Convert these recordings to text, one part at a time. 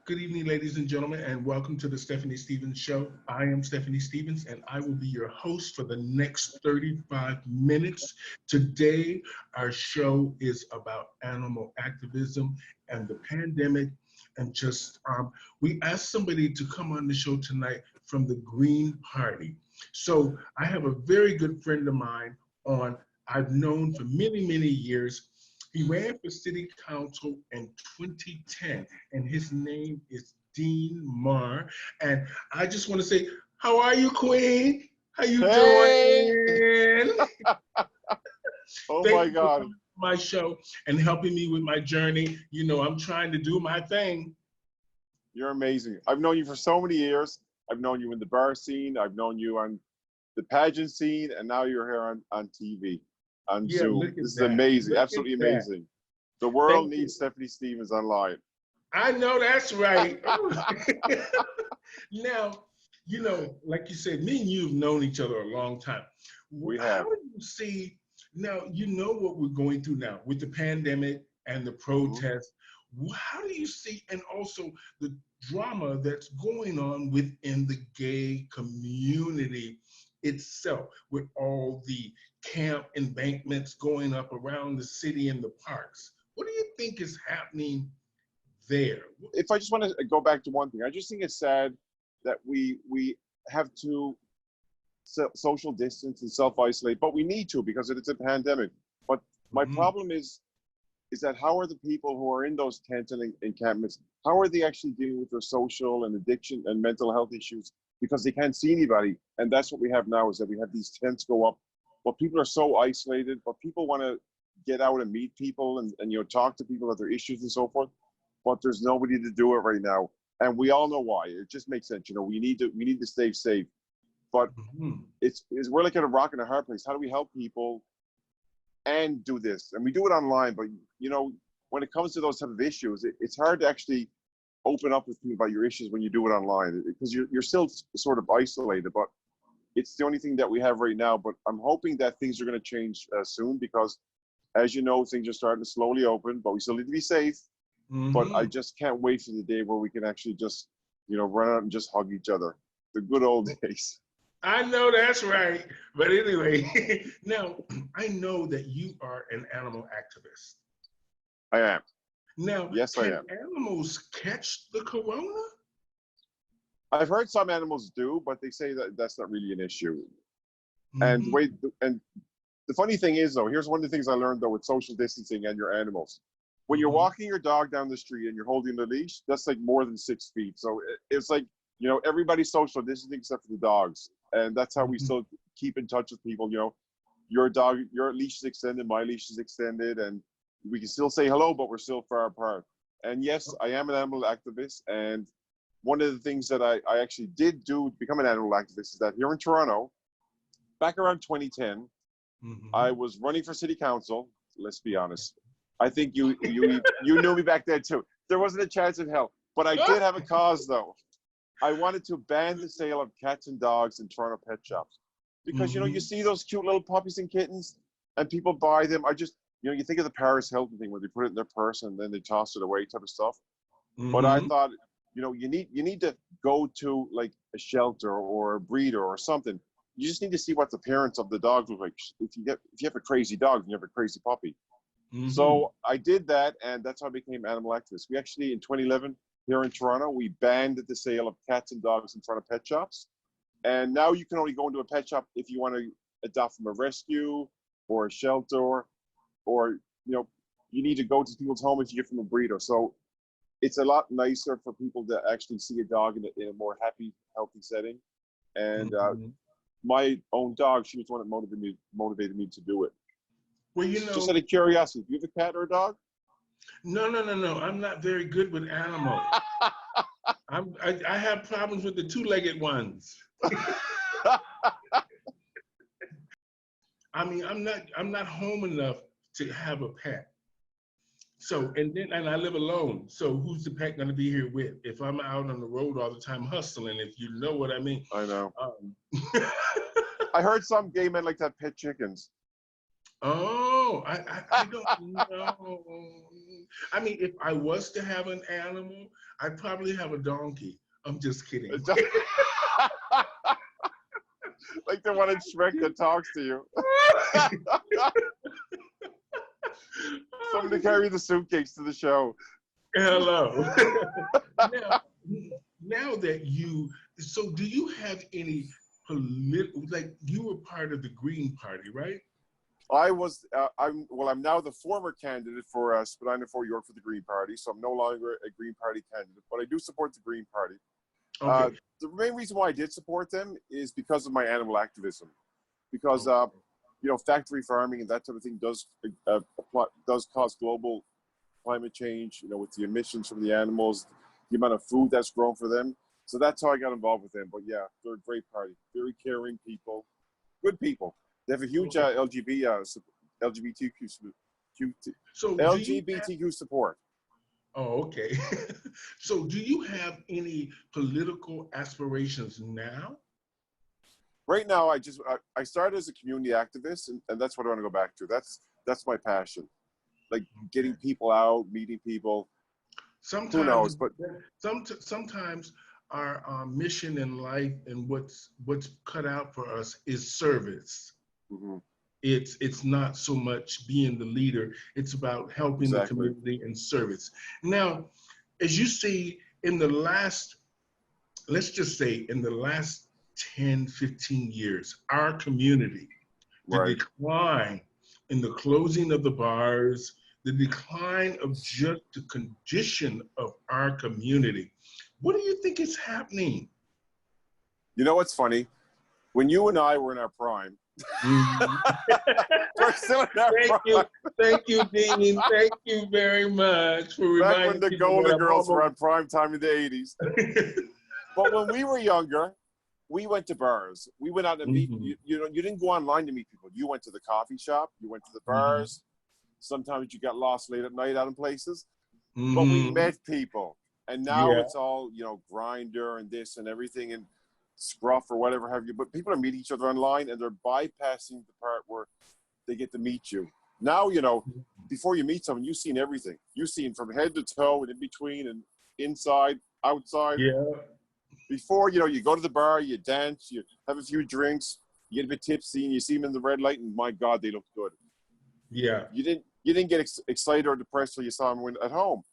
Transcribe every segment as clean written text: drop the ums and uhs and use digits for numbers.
Good evening, ladies and gentlemen, and welcome to the Stephanie Stevens Show. I am Stephanie Stevens, and I will be your host for the next 35 minutes. Today, our show is about animal activism and the pandemic. And we asked somebody to come on the show tonight from the Green Party. So I have a very good friend of mine I've known for many, many years. He ran for city council in 2010, and his name is Dean Marr. And I just want to say, how are you, Queen? How you Hey! doing? Oh Thank my you for God, coming to my show and helping me with my journey. You know, I'm trying to do my thing. you're amazing. I've known you for so many years. I've known you in the bar scene. I've known you on the pageant scene, and now you're here on TV, on Yeah, look Zoom. at This is that. amazing, Look at absolutely that. amazing. The world Thank you. needs Stephanie Stevens online. I know that's right. Now, you know, like you said, me and you have known each other a long time. We How have. do you see now? You know what we're going through now with the pandemic and the Mhm. protests. How do you see, and also the drama that's going on within the gay community itself, with all the camp embankments going up around the city and the parks? What do you think is happening there? If I just want to go back to one thing, I just think it's sad that we have to social distance and self-isolate, but we need to because it's a pandemic. But my Mhm. problem is that how are the people who are in those tents and encampments, how are they actually dealing with their social and addiction and mental health issues because they can't see anybody? And that's what we have now, is that we have these tents go up, but people are so isolated, but people want to get out and meet people and talk to people about their issues and so forth, but there's nobody to do it right now. And we all know why. It just makes sense. We need to stay safe. But Mhm. it's we're like at a rock and a hard place. How do we help people and do this? And we do it online, but when it comes to those type of issues, it's hard to actually open up with people about your issues when you do it online because you're still sort of isolated. But it's the only thing that we have right now. But I'm hoping that things are going to change soon because, as you know, things are starting to slowly open, but we still need to be safe. But I Mhm. just can't wait for the day where we can actually just, run out and just hug each other. The good old days. I know that's right. But anyway, now I know that you are an animal activist. I am. Now, Yes, I can am. animals catch the corona? I've heard some animals do, but they say that that's not really an issue. And Hmm. wait, and the funny thing is, though, here's one of the things I learned, though, with social distancing and your animals. When you're Hmm. walking your dog down the street and you're holding the leash, that's like more than 6 feet. So it's like, everybody's social distancing except for the dogs. And that's how we Hmm. still keep in touch with people. Your dog, your leash is extended, my leash is extended, and we can still say hello, but we're still far apart. And yes, I am an animal activist. And one of the things that I actually did do to become an animal activist is that here in Toronto, back around 2010, I Hmm. was running for city council. Let's be honest. I think you knew me back then too. There wasn't a chance in hell. But I did have a cause though. I wanted to ban the sale of cats and dogs in Toronto pet shops. Because you Hmm. see those cute little puppies and kittens and people buy them. You think of the Paris Hilton thing where they put it in their purse and then they toss it away type of stuff. But I Hmm. thought, you need to go to like a shelter or a breeder or something. You just need to see what the parents of the dog look like. If you have a crazy dog, you have a crazy puppy. Hmm. So I did that, and that's how I became animal activist. We actually in 2011 here in Toronto, we banned the sale of cats and dogs in front of pet shops. And now you can only go into a pet shop if you want to adopt from a rescue or a shelter, or you need to go to people's home if you get from a breeder. So it's a lot nicer for people to actually see a dog in a more happy, healthy setting. And Hmm. my own dog, she was the one that motivated me to do it. Well, Just out of curiosity, do you have a cat or a dog? no, no, no, no. I'm not very good with animals. I have problems with the two-legged ones. I mean, I'm not home enough to have a pet. So, and I live alone. So who's the pet gonna be here with? If I'm out on the road all the time hustling, if you know what I mean. I know. Um, I heard some gay men like to have pet chickens. oh, I don't know. I mean, if I was to have an animal, I'd probably have a donkey. I'm just kidding. Like the one in Shrek that talks to you. Somebody carry the suitcase to the show. Hello. now that so do you have any political, like you were part of the Green Party, right? I'm now the former candidate for Spadina Fort York for the Green Party, so I'm no longer a Green Party candidate, but I do support the Green Party. Okay. The main reason why I did support them is because of my animal activism, because factory farming and that type of thing does cause global climate change. With the emissions from the animals, the amount of food that's grown for them. So that's how I got involved with them. But yeah, they're a great party, very caring people, good people. They have a huge LGBTQ support. Oh, okay. So do you have any political aspirations now? Right now, I started as a community activist, and that's what I want to go back to. That's my passion, like getting people out, meeting people. Sometimes, who knows? But sometimes our mission in life and what's cut out for us is service. mm-hmm. It's not so much being the leader. It's about helping the community and service. Now, as you see in the last, let's just say in the last 10, 15 years, our community, the decline in the closing of the bars, the decline of just the condition of our community. What do you think is happening? You know what's funny? When you and I were in our prime, we're still in our prime. Thank you, Dean. Thank you very much for reminding me. Back when the Golden Girls were on prime time in the 80s. But when we were younger, we went to bars. We went out and meet. You didn't go online to meet people. You went to the coffee shop. You went to the bars. Sometimes you got lost late at night out in places. But we met people. And now it's all, Grindr and this and everything and Scruff or whatever have you. But people are meeting each other online and they're bypassing the part where they get to meet you. Now, before you meet someone, you've seen everything. You've seen from head to toe and in between and inside, outside. Yeah. Before, you go to the bar, you dance, you have a few drinks, you get a bit tipsy, and you see them in the red light, and my God, they look good. Yeah. You didn't get excited or depressed till you saw them at home.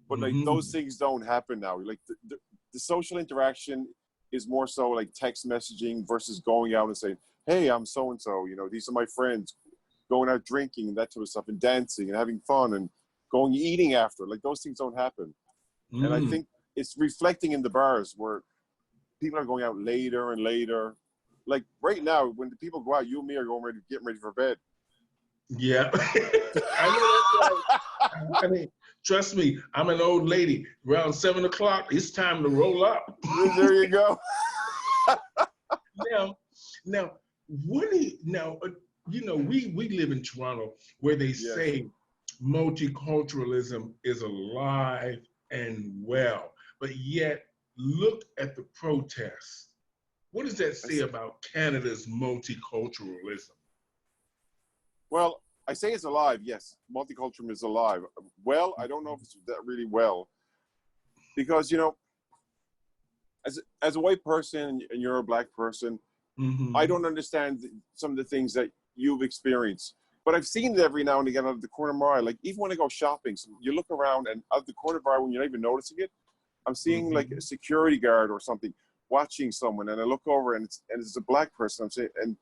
But like those things don't happen now. Like the social interaction is more so like text messaging versus going out and saying, "Hey, I'm so and so. These are my friends." Going out drinking and that sort of stuff, and dancing and having fun and going eating after. Like those things don't happen. And I think it's reflecting in the bars where people are going out later and later. Like right now, when the people go out, you and me are getting ready for bed. Yeah. I know that's right. I mean, trust me, I'm an old lady. Around 7 o'clock, it's time to roll up. There you go. Now, we live in Toronto where they say multiculturalism is alive and well, but yet look at the protests. What does that say about Canada's multiculturalism? Well, I say it's alive, yes. Multiculturalism is alive. Well, I don't know if it's that really well. Because, as a white person and you're a black person, I don't understand some of the things that you've experienced. But I've seen it every now and again out of the corner of my eye. Like, even when I go shopping, so you look around and out of the corner of my eye when you're not even noticing it, I'm seeing like a security guard or something watching someone, and I look over and it's a black person. I'm saying, and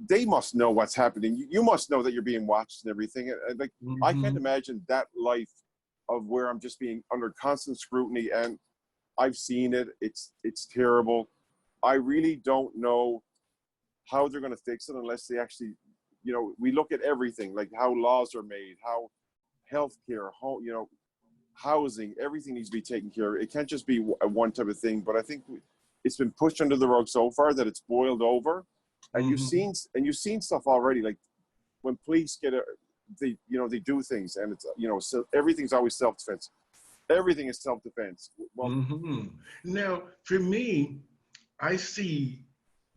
they must know what's happening. You must know that you're being watched and everything. And like, I can't imagine that life of where I'm just being under constant scrutiny. And I've seen it. It's terrible. I really don't know how they're going to fix it unless they actually, we look at everything, like how laws are made, how healthcare, housing, everything needs to be taken care of. It can't just be one type of thing. But I think it's been pushed under the rug so far that it's boiled over. And you've seen stuff already, like when police they do things, and it's so everything's always self-defense. Everything is self-defense. Well, now for me, I see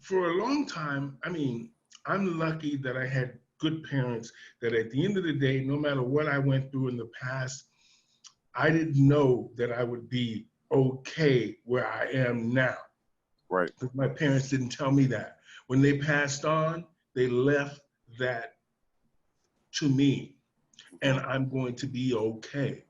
for a long time. I mean, I'm lucky that I had good parents that at the end of the day, no matter what I went through in the past, I didn't know that I would be okay where I am now. Right. Because my parents didn't tell me that. When they passed on, they left that to me, and I'm going to be okay.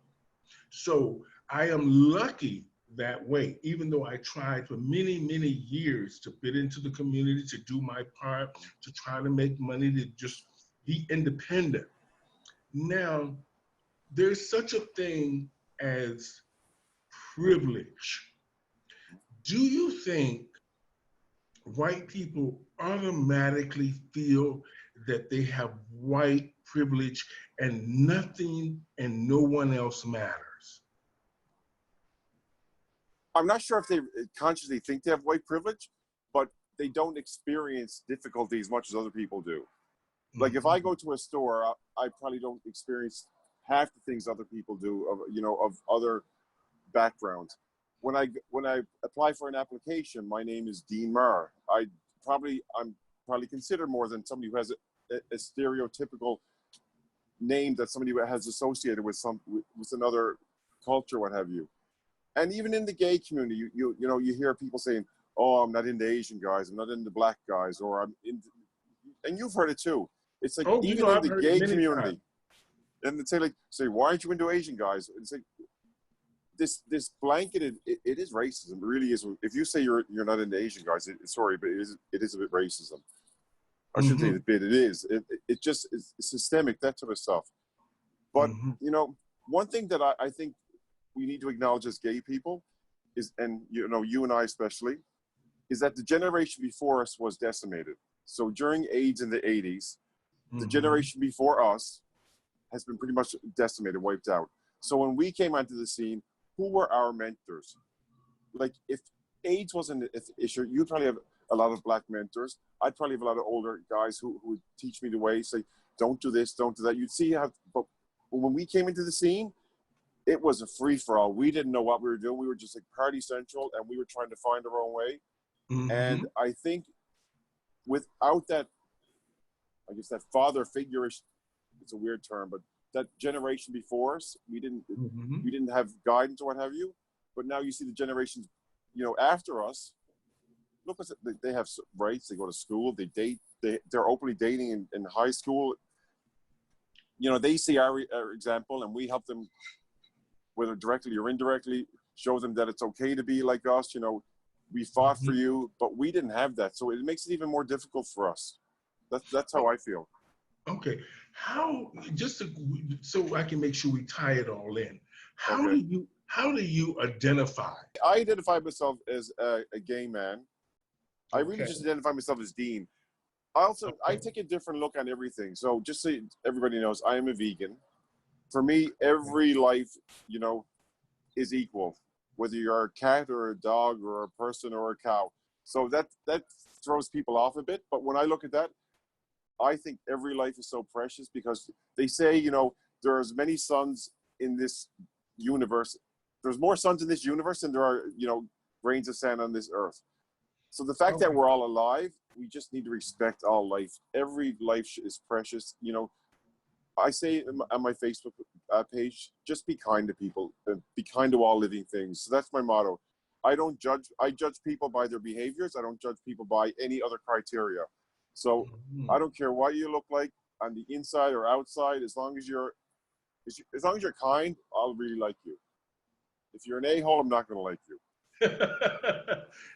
So I am lucky that way, even though I tried for many, many years to fit into the community, to do my part, to try to make money, to just be independent. Now, there's such a thing as privilege. Do you think white people automatically feel that they have white privilege and nothing and no one else matters? I'm not sure if they consciously think they have white privilege, but they don't experience difficulty as much as other people do. Like if I go to a store, I probably don't experience half the things other people do of other backgrounds. When I apply for an application, my name is Dean Marr. I'm probably considered more than somebody who has a stereotypical name that somebody has associated with with another culture, what have you. And even in the gay community, you hear people saying, "Oh, I'm not into Asian guys. I'm not into black guys," or "I'm into," and you've heard it too. It's like Oh, even in I've the heard gay it many community, times. and they say, "Why aren't you into Asian guys?" It's like this blanketed. It is racism. It really is. If you say you're not into Asian guys, sorry, but it is a bit racism. I shouldn't say a bit. It is. It just is systemic, that sort of stuff. But one thing that I think we need to acknowledge as gay people is, and you and I especially, is that the generation before us was decimated. So during AIDS in the 80s, the generation before us has been pretty much decimated, wiped out. So when we came onto the scene, who were our mentors? Like if AIDS wasn't an issue, you'd probably have a lot of black mentors. I'd probably have a lot of older guys who would teach me the way, say, don't do this, don't do that. You'd see how, but when we came into the scene, it was a free-for-all. We didn't know what we were doing. We were just like party central, and we were trying to find our own way. And I think without that, I guess that father figure-ish, it's a weird term, but that generation before us, we didn't have guidance or what have you. But now you see the generations, after us. Look, they have rights. They go to school. They date. They're openly dating in high school. They see our example, and we help them, whether directly or indirectly, show them that it's okay to be like us. We fought for you, but we didn't have that. So it makes it even more difficult for us. That's how I feel. Okay. So I can make sure we tie it all in. How Okay. do you identify? I identify myself as a gay man. I really Okay. just identify myself as Dean. I take a different look on everything. So just so everybody knows, I am a vegan. For me, every life, is equal, whether you're a cat or a dog or a person or a cow. So that throws people off a bit. But when I look at that, I think every life is so precious because they say, there are as many suns in this universe. There's more suns in this universe than there are, grains of sand on this earth. So the fact that we're all alive, we just need to respect all life. Every life is precious. I say on my Facebook page, just be kind to people and be kind to all living things. So that's my motto. I don't judge. I judge people by their behaviors. I don't judge people by any other criteria. So I don't care what you look like on the inside or outside. As long as you're kind, I'll really like you. If you're an a-hole, I'm not going to like you.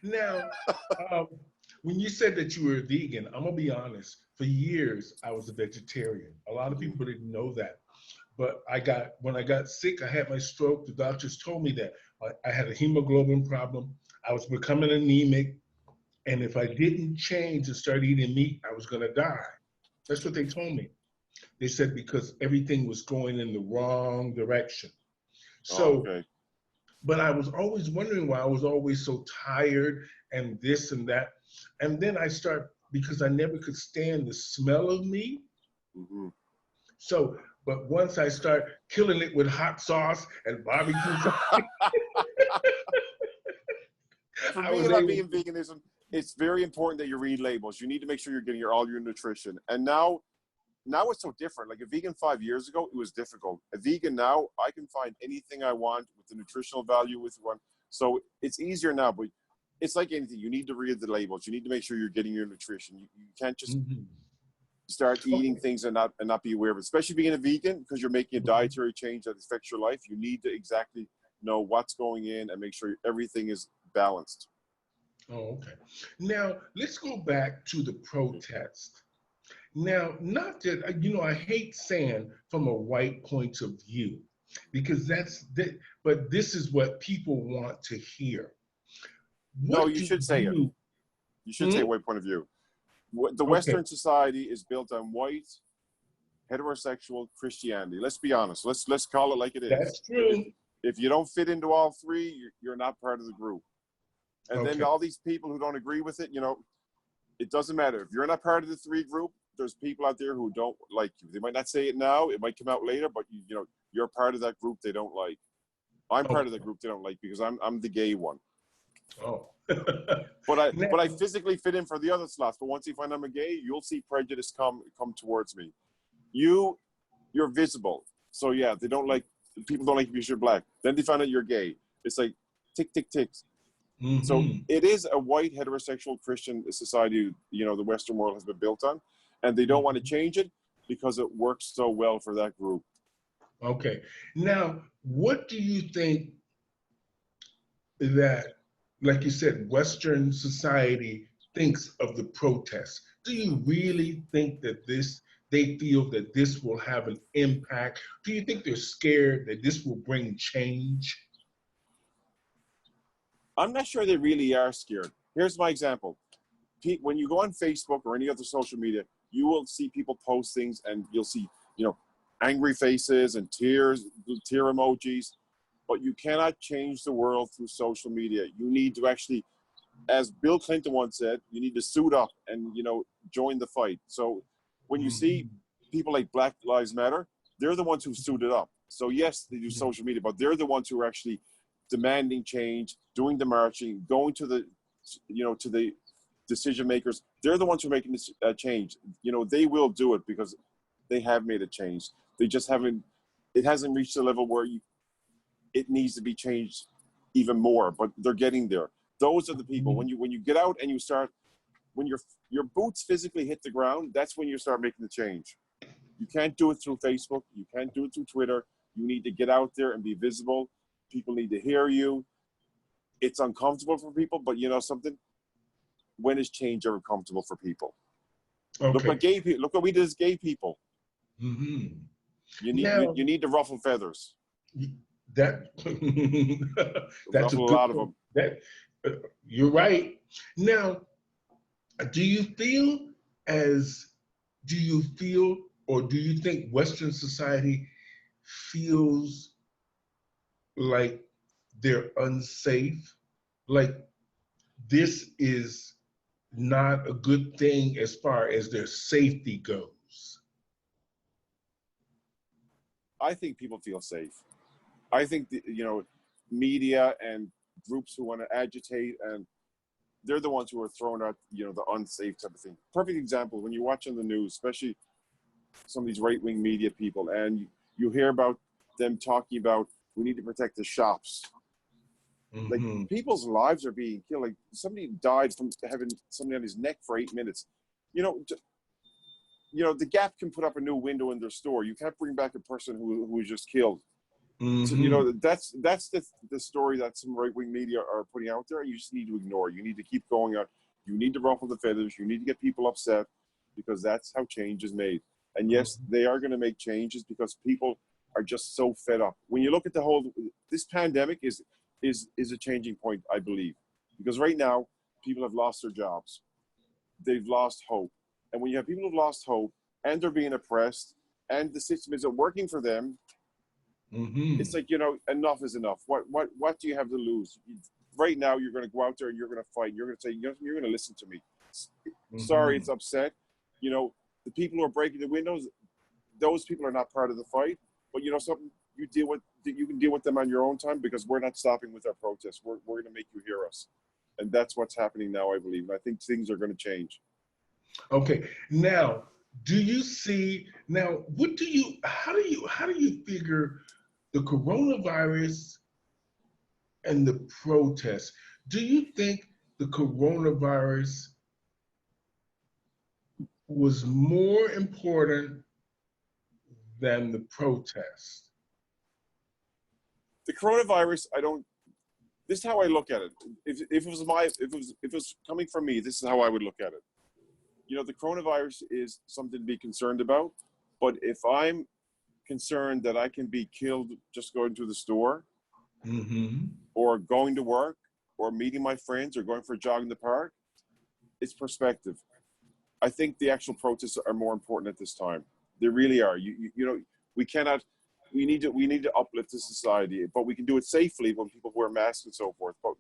Now, when you said that you were a vegan, I'm gonna be honest. For years, I was a vegetarian. A lot of people didn't know that, but when I got sick, I had my stroke. The doctors told me that I had a hemoglobin problem. I was becoming anemic, and if I didn't change and start eating meat, I was gonna die. That's what they told me. They said because everything was going in the wrong direction. Oh, So okay. but I was always wondering why I was always so tired and this and that. And then because I never could stand the smell of meat. So, but once I start killing it with hot sauce and barbecue sauce, For I me, was about able being veganism, it's very important that you read labels. You need to make sure you're getting all your nutrition. And now now it's so different. Like a vegan 5 years ago, it was difficult. A vegan now, I can find anything I want with the nutritional value with one. So it's easier now, but it's like anything. You need to read the labels. You need to make sure you're getting your nutrition. You can't just start eating Okay. things and not be aware of it. Especially being a vegan, because you're making a dietary change that affects your life. You need to exactly know what's going in and make sure everything is balanced. Oh, okay. Now let's go back to the protest. Now, not that I hate saying from a white point of view, because that's that, but this is what people want to hear. No, What you do should say it. you? You should say Hmm? white point of view. The Okay, Western society is built on white, heterosexual Christianity. Let's be honest. Let's call it like it is. that's true. If you don't fit into all three, you're not part of the group. And then Okay, all these people who don't agree with it, it doesn't matter. If you're not part of the three group, there's people out there who don't like you. They might not say it now. It might come out later, but you're part of that group they don't like. I'm part of the okay. group they don't like because I'm the gay one. Oh, But I now, physically fit in for the other slots. But once you find I'm a gay, you'll see prejudice come towards me. You're visible. So yeah, people don't like you because you're black. Then they find out you're gay. It's like tick, tick, tick. So hmm it is a white heterosexual Christian society, the Western world has been built on, and they don't want to change it because it works so well for that group. Okay. Now, what do you think that, like you said, Western society thinks of the protests? Do you really think that they feel that this will have an impact? Do you think they're scared that this will bring change? I'm not sure they really are scared. Here's my example. When you go on Facebook or any other social media, you will see people post things and you'll see, angry faces and tear emojis, but you cannot change the world through social media. You need to actually, as Bill Clinton once said, you need to suit up and, join the fight. So when you see Mhm. people like Black Lives Matter, they're the ones who suited up. So yes, they do social media, but they're the ones who are actually demanding change, doing the marching, going to the decision makers. They're the ones who are making this change. They will do it because they have made a change. They just haven't. It hasn't reached a level where it needs to be changed even more. But they're getting there. Those are the people. When you get out and you start, when your boots physically hit the ground, that's when you start making the change. You can't do it through Facebook. You can't do it through Twitter. You need to get out there and be visible. People need to hear you. It's uncomfortable for people, but something. When is change ever comfortable for people? Look what Okay. gay people. Look what we did as gay people. hmm You need Now you need to ruffle feathers. that that's a Ruffle a good lot of point. them. That you're right. Now, do you feel as do you feel or do you think Western society feels like they're unsafe? Like this is not a good thing as far as their safety goes. I think people feel safe. I think media and groups who want to agitate, and they're the ones who are throwing out the unsafe type of thing. Perfect example, when you watch on the news, especially some of these right-wing media people, and you hear about them talking about we need to protect the shops. Like hmm people's lives are being killed. Like somebody died from having somebody on his neck for 8 minutes. You know, the Gap can put up a new window in their store. You can't bring back a person who was just killed. So, hmm that's the story that some right-wing media are putting out there. You just need to ignore. You need to keep going out. You need to ruffle the feathers. You need to get people upset because that's how change is made. And yes, they are going to make changes because people are just so fed up. When you look at this pandemic is a changing point, I believe, because right now people have lost their jobs. They've lost hope. And when you have people who've lost hope and they're being oppressed and the system isn't working for them, it's hmm like, enough is enough. What do you have to lose? Right now, you're going to go out there and you're going to fight. You're going to say, you're going to listen to me. Sorry, it's hmm upset. The people who are breaking the windows, those people are not part of the fight. But something, you can deal with them on your own time because we're not stopping with our protests. We're going to make you hear us. And that's what's happening now, I believe. And I think things are going to change. Okay. Now, Do you see now? How do you figure the coronavirus and the protests? Do you think the coronavirus was more important than the protest? The coronavirus, I don't. This is how I look at it. If it was if it was coming from me, this is how I would look at it. You know, the coronavirus is something to be concerned about. But if I'm concerned that I can be killed just going to the store, Mm-hmm. or going to work, or meeting my friends, or going for a jog in the park, it's perspective. I think the actual protests are more important at this time. They really are. You know, we cannot. We need to uplift the society, but we can do it safely when people wear masks and so forth. But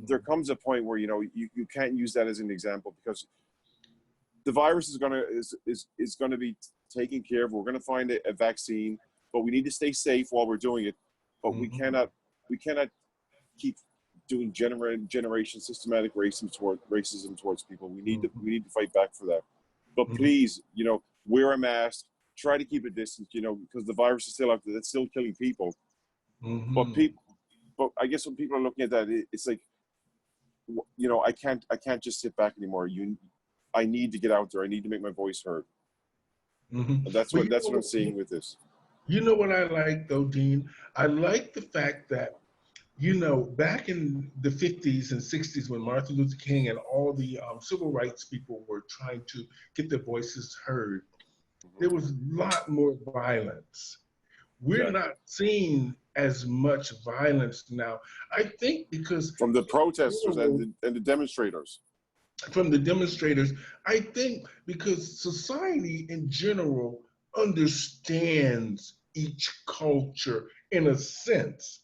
there Mm-hmm. comes a point where, you know, you can't use that as an example, because the virus is gonna be taken care of. We're gonna find a vaccine, but we need to stay safe while we're doing it. But Mm-hmm. we cannot keep doing generation systematic racism towards people. Mm-hmm. We need to fight back for that. But Mm-hmm. please, you know, wear a mask. Try to keep a distance. You know, because the virus is still out there. It's still killing people. But Mm-hmm. people, but I guess when people are looking at that, it's like, you know, I can't just sit back anymore. I need to get out there. I need to make my voice heard. Mm-hmm. And But that's what I'm seeing with this. you know what I like though, Dean? I like the fact that, you know, back in the 50s and 60s when Martin Luther King and all the civil rights people were trying to get their voices heard, there Mm-hmm. was a lot more violence. We're not Exactly. seeing as much violence now. I think because From the in protesters general, and the demonstrators. from the demonstrators, I think because society in general understands each culture in a sense,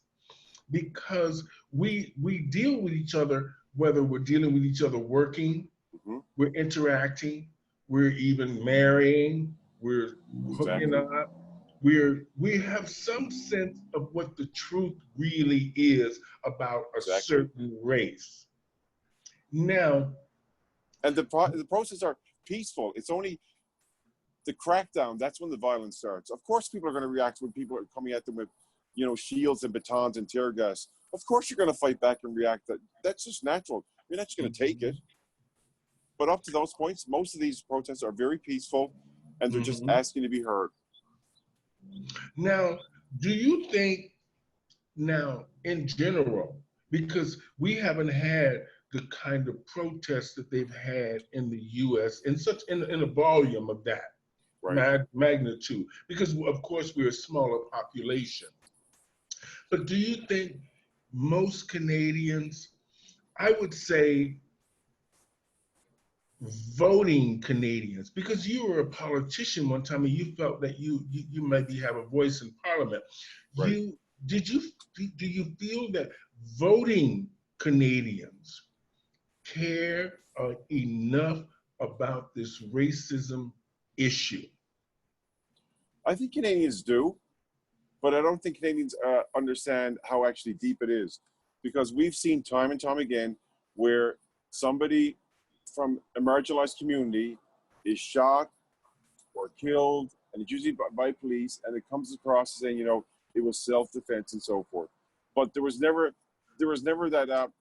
because we deal with each other, whether we're dealing with each other working, Mm-hmm. we're interacting, we're even marrying, we're hooking Exactly. up, we have some sense of what the truth really is about a Exactly. certain race. Now, And the protests are peaceful. It's only the crackdown. That's when the violence starts. Of course, people are going to react when people are coming at them with, you know, shields and batons and tear gas. Of course, you're going to fight back and react. That's just natural. You're not just going to take it. mhm, But up to those points, most of these protests are very peaceful, and they're just mhm. asking to be heard. Now, do you think now in general, because we haven't had the kind of protests that they've had in the U.S. in such in a volume of that Right. magnitude, because of course we're a smaller population. But do you think most Canadians, I would say voting Canadians, because you were a politician one time and you felt that you maybe have a voice in Parliament. Right. You did you do you feel that voting Canadians care enough about this racism issue? I think Canadians do, but I don't think Canadians understand how actually deep it is, because we've seen time and time again where somebody from a marginalized community is shot or killed, and it's usually by police, and it comes across as saying, you know, it was self-defense and so forth. But there was never that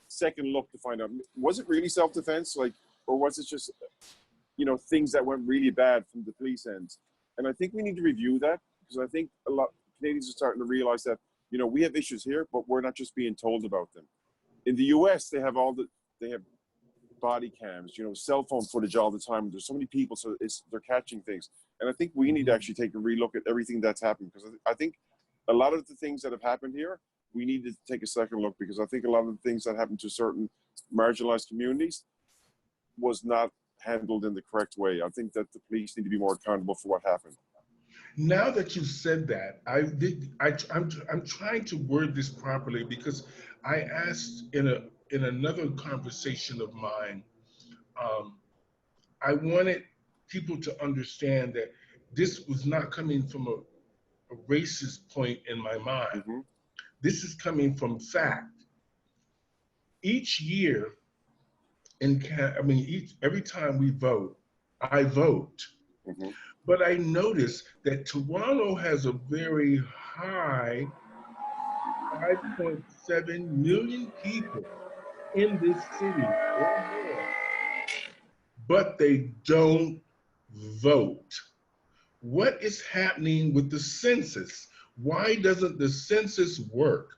second look to find out, was it really self-defense, like, or was it just, you know, things that went really bad from the police ends. And I think we need to review that, because I think a lot Canadians are starting to realize that, you know, we have issues here, but we're not just being told about them. In the US, they have body cams, you know, cell phone footage all the time. There's so many people, so they're catching things. And I think we need to Mhm. actually take a relook at everything that's happened, because I think a lot of the things that have happened here, we need to take a second look, because I think a lot of the things that happened to certain marginalized communities was not handled in the correct way. I think that the police need to be more accountable for what happened. Now that you said that, I'm trying to word this properly because I asked in another conversation of mine. Um, I wanted people to understand that this was not coming from a racist point in my mind. Mm-hmm. This is coming from fact. Each year, I mean, every time we vote, I vote. Mhm. But I noticed that Toronto has a very high 5.7 million people in this city or more, but they don't vote. What is happening with the census? Why doesn't the census work?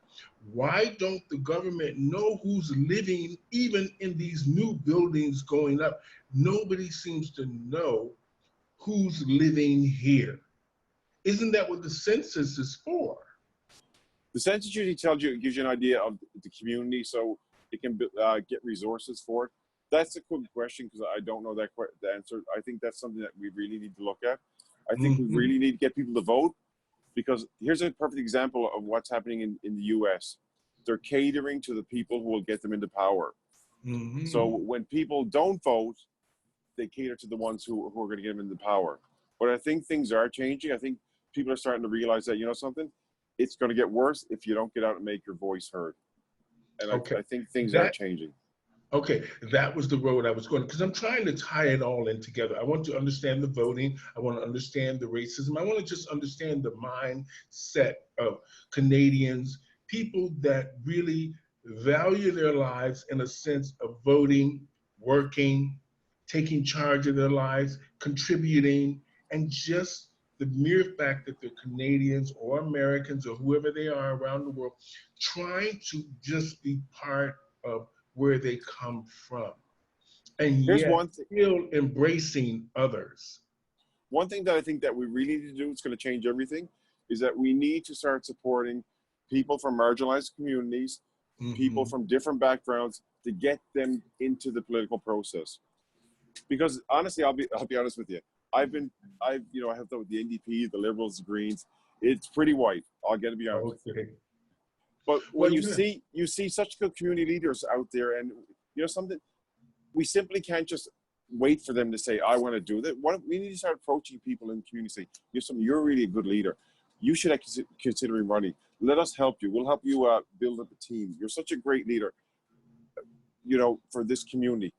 Why don't the government know who's living even in these new buildings going up? Nobody seems to know who's living here. Isn't that what the census is for? The census usually tells you, gives you an idea of the community, so it can get resources for it. That's a good question because I don't know the answer. I think that's something that we really need to look at. I think we Mhm. really need to get people to vote because here's a perfect example of what's happening in the US. They're catering to the people who will get them into power. So Mhm. when people don't vote, they cater to the ones who are going to get them into power. But I think things are changing. I think people are starting to realize that, you know something, it's going to get worse if you don't get out and make your voice heard. And Okay. I think things are That changing. okay. That was the road I was going because I'm trying to tie it all in together. I want to understand the voting. I want to understand the racism. I want to just understand the mindset of Canadians, people that really value their lives in a sense of voting, working, taking charge of their lives, contributing, and just the mere fact that they're Canadians or Americans or whoever they are around the world, trying to just be part of where they come from, and Here's yet still embracing others. one thing that I think that we really need to do, it's going to change everything, is that we need to start supporting people from marginalized communities, people Mm-hmm. from different backgrounds to get them into the political process. Because honestly, I'll be honest with you. I have the NDP, the Liberals, the Greens. It's pretty white. I'll get to be honest with you. Okay. But when Well, yeah. you see such good community leaders out there, and you know something, we simply can't just wait for them to say, "I want to do that." We need to start approaching people in the community, say, you're really a good leader. You should consider running. Let us help you. We'll help you build up a team. You're such a great leader, for this community.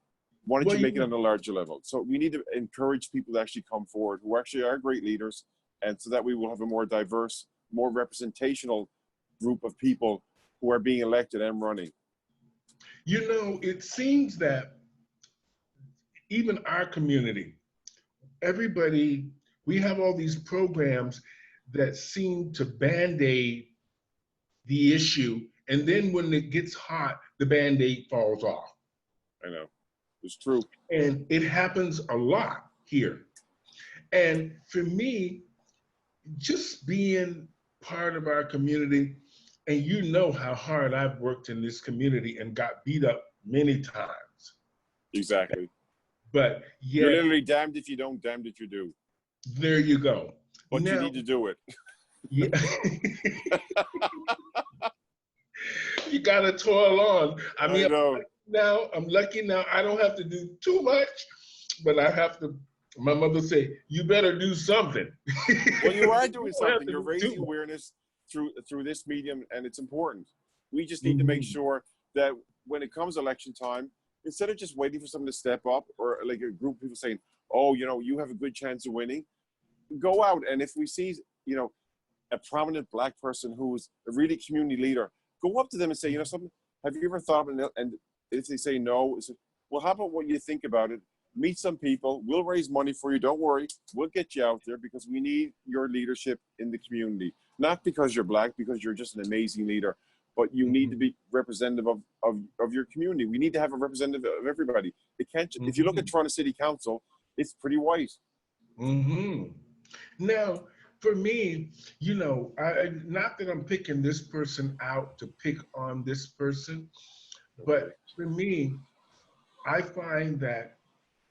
Why don't Well, you make it you on a larger level? So we need to encourage people to actually come forward who actually are great leaders, and so that we will have a more diverse, more representational group of people who are being elected and running. it seems that even our community, everybody, we have all these programs that seem to band-aid the issue, and then when it gets hot, the band-aid falls off. I know. It's true. And it happens a lot here. And for me, just being part of our community, and you know how hard I've worked in this community and got beat up many times. Exactly. But You're yet, literally damned if you don't, damned if you do. there you go. But you Now, need to do it. yeah, you got to toil on. I I mean, know. I'm lucky now. I don't have to do too much, but I have to. My mother said, "You better do something." Well, you are You doing don't have something. to You're do raising too awareness through this medium, and it's important. We just much. need to make Mhm. sure that when it comes election time, instead of just waiting for someone to step up or like a group of people saying, "Oh, you have a good chance of winning," go out, and if we see, a prominent black person who's a really community leader, go up to them and say, something, have you ever thought of it? And if they say no, it's, well, how about what you think about it? Meet some people. We'll raise money for you. Don't worry. We'll get you out there because we need your leadership in the community. Not because you're black, because you're just an amazing leader, but you need to Mhm. be representative of your community. We need to have a representative of everybody. It can't. If you look at Mhm. Toronto City Council, it's pretty white. Mhm. Now, for me, not that I'm picking this person out to pick on this person, Okay. but for me, I find that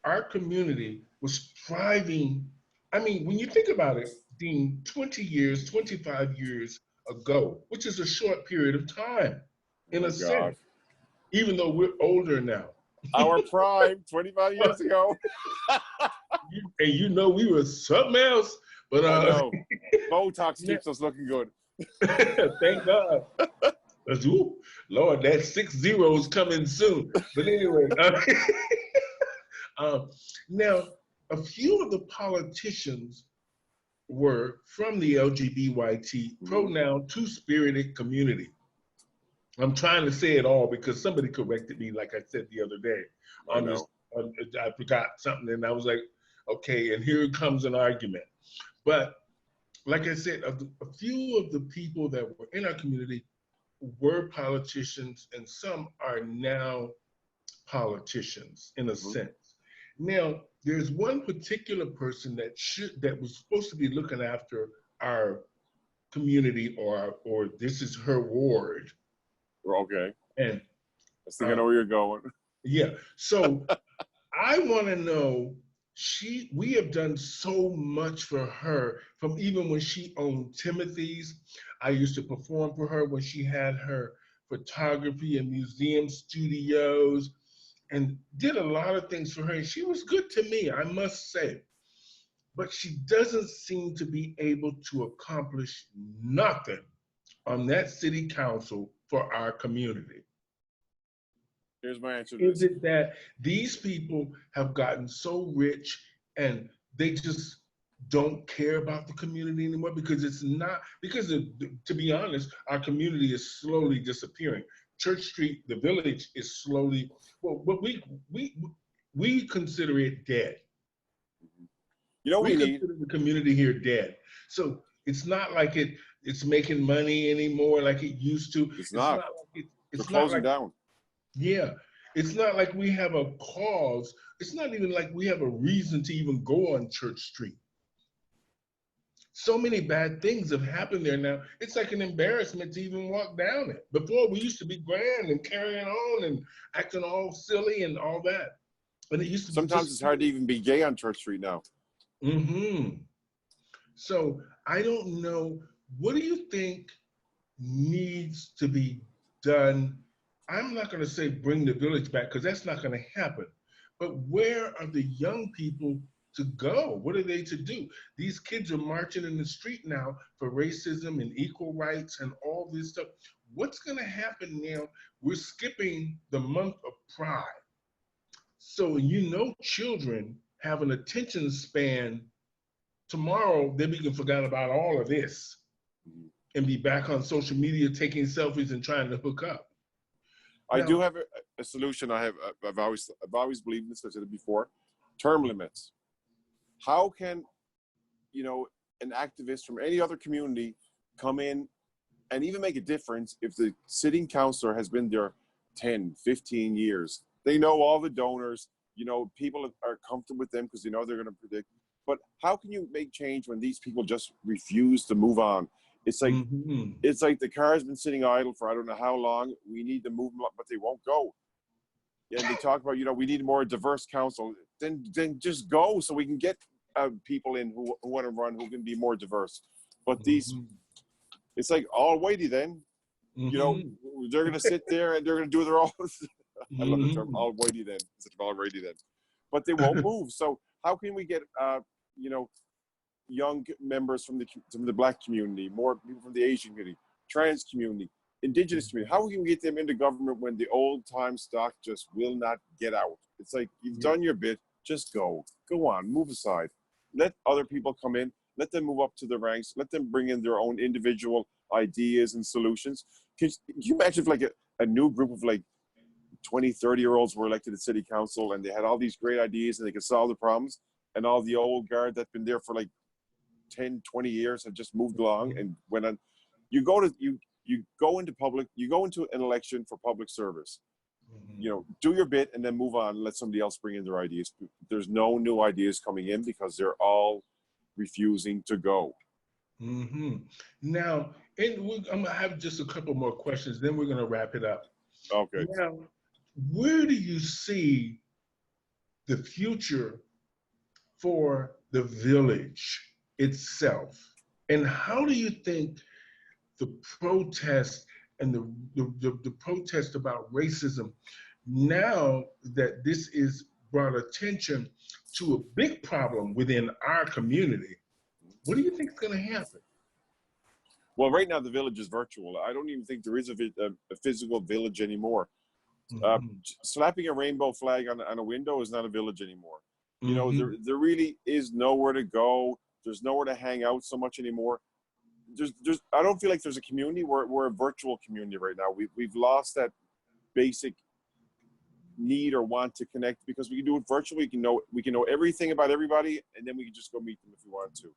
our community was thriving. I mean, when you think about it, Dean, 20 years, 25 years ago, which is a short period of time, Oh in my a God. sense, even though we're older now. Our prime, 25 years ago. And we were something else, but I know. Botox yeah, keeps us looking good. thank God. Ooh, Lord, that 6 zeros coming soon. But anyway, um, now a few of the politicians were from the LGBYT pronoun two-spirited community. I'm trying to say it all because somebody corrected me, like I said the other day, on this. I forgot something, and I was like, okay, and here comes an argument. But like I said, a few of the people that were in our community were politicians, and some are now politicians in a sense. Now, there's one particular person that was supposed to be looking after our community, or this is her ward. Okay. And I think I know where you're going. Yeah. So I want to know, we have done so much for her from even when she owned Timothy's. I used to perform for her when she had her photography and museum studios, and did a lot of things for her. And she was good to me, I must say. But she doesn't seem to be able to accomplish nothing on that city council for our community. Here's my answer to Is this. it that these people have gotten so rich and they just don't care about the community anymore? Because to be honest, our community is slowly disappearing. Church Street, the village, is slowly, well, but we consider it dead. You know what we need? Consider the community here dead. So it's not like it's making money anymore like it used to. It's not. Like it's closing down. Yeah, it's not like we have a cause. It's not even like we have a reason to even go on Church Street. So many bad things have happened there now. It's like an embarrassment to even walk down it. Before, we used to be grand and carrying on and acting all silly and all that. And it used to Sometimes it's hard to even be gay on Church Street now. So I don't know. What do you think needs to be done? I'm not going to say bring the village back, because that's not going to happen. But where are the young people to go? What are they to do? These kids are marching in the street now for racism and equal rights and all this stuff. What's going to happen now? We're skipping the month of Pride. So children have an attention span. Tomorrow, they can forget about all of this and be back on social media taking selfies and trying to hook up. I do have a solution. I've always believed in this. I said it before. Term limits. How can, an activist from any other community come in and even make a difference if the sitting councilor has been there 10, 15 years? They know all the donors. People are comfortable with them because they know they're going to predict. But how can you make change when these people just refuse to move on? It's like it's like the car has been sitting idle for I don't know how long. We need to move them up, but they won't go. And they talk about, we need a more diverse council. Then just go so we can get people in who want to run, who can be more diverse. But it's like all whitey then. They're going to sit there and they're going to do their own. I love the term all whitey then instead of already then. But they won't move. So how can we get young members from the Black community, more people from the Asian community, trans community, Indigenous community? How can we get them into government when the old time stock just will not get out? It's like, you've done your bit, just go on, move aside. Let other people come in, let them move up to the ranks, let them bring in their own individual ideas and solutions. Can you imagine if like a new group of like 20, 30-year-olds were elected to city council and they had all these great ideas and they could solve the problems, and all the old guard that's been there for like 10, 20 years have just moved along and went on. You go into an election for public service. Do your bit and then move on and let somebody else bring in their ideas. There's no new ideas coming in because they're all refusing to go. Now, I'm going to have just a couple more questions, then we're going to wrap it up. Okay. Now, where do you see the future for the village itself? And how do you think the protest and the protest about racism, now that this is brought attention to a big problem within our community, what do you think is going to happen? Well, right now the village is virtual. I don't even think there is a physical village anymore. Slapping a rainbow flag on a window is not a village anymore. You know, there really is nowhere to go. There's nowhere to hang out so much anymore. I don't feel like there's a community. We're a virtual community right now. We've lost that basic need or want to connect, because we can do it virtually. We can know everything about everybody, and then we can just go meet them if we want to.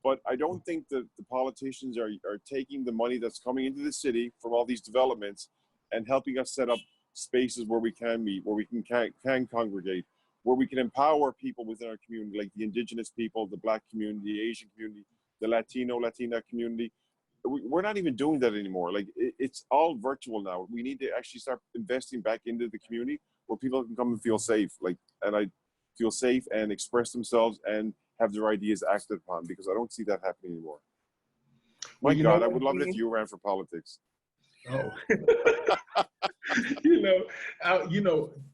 But I don't think that the politicians are taking the money that's coming into the city from all these developments and helping us set up spaces where we can meet, where we can congregate, where we can empower people within our community, like the indigenous people, the Black community, the Asian community, the Latina community. We're not even doing that anymore. Like, it's all virtual now. We need to actually start investing back into the community where people can come and feel safe. I feel safe and express themselves and have their ideas acted upon, because I don't see that happening anymore. My God, I would love it if you ran for politics. Oh,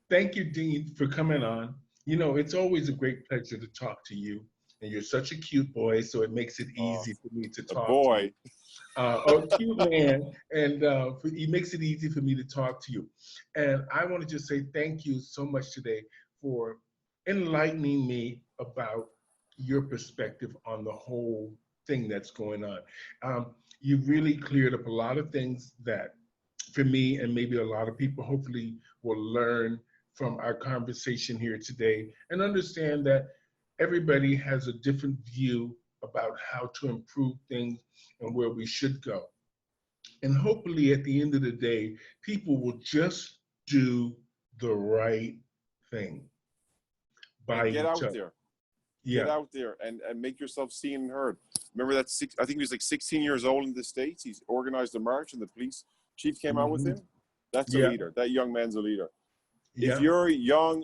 thank you, Dean, for coming on. It's always a great pleasure to talk to you. And you're such a cute boy, so it makes it easy for me to talk to you. Or cute man, and it makes it easy for me to talk to you. And I want to just say thank you so much today for enlightening me about your perspective on the whole thing that's going on. You've really cleared up a lot of things that, for me and maybe a lot of people, hopefully will learn from our conversation here today, and understand that everybody has a different view about how to improve things and where we should go. And hopefully at the end of the day, people will just do the right thing by get out each other. there. Yeah. Get out there and make yourself seen and heard. Remember that I think he was like 16 years old in the States. He's organized a march and the police chief came out with him. That's a leader. That young man's a leader. If you're young,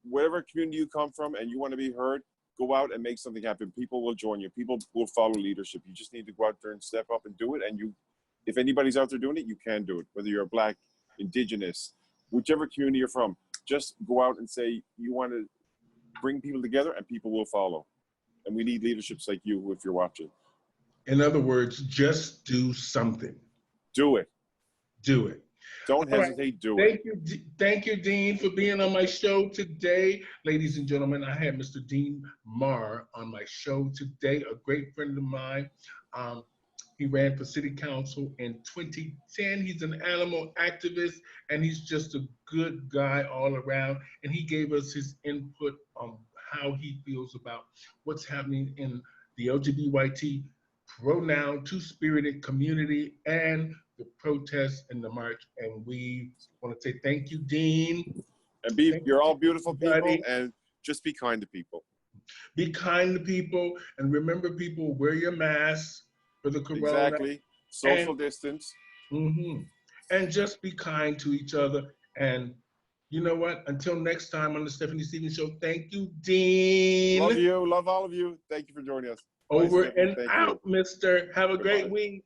whatever community you come from and you want to be heard, go out and make something happen. People will join you. People will follow leadership. You just need to go out there and step up and do it. And if anybody's out there doing it, you can do it. Whether you're Black, Indigenous, whichever community you're from, just go out and say you want to bring people together, and people will follow. And we need leaderships like you if you're watching. In other words, just do something. Do it. Do it. Don't hesitate, do it. Thank you, Dean, for being on my show today. Ladies and gentlemen, I had Mr. Dean Marr on my show today, a great friend of mine. He ran for city council in 2010. He's an animal activist, and he's just a good guy all around. And he gave us his input on how he feels about what's happening in the LGBYT pronoun two-spirited community and the protests and the march. And we want to say thank you, Dean. And you're all beautiful people, and just be kind to people. Be kind to people, and remember, people, wear your masks for the corona. Exactly. Social distance. And just be kind to each other. And you know what? Until next time on the Stephanie Stevens Show, thank you, Dean. Love you. Love all of you. Thank you for joining us. Over and out, mister. Have a great week.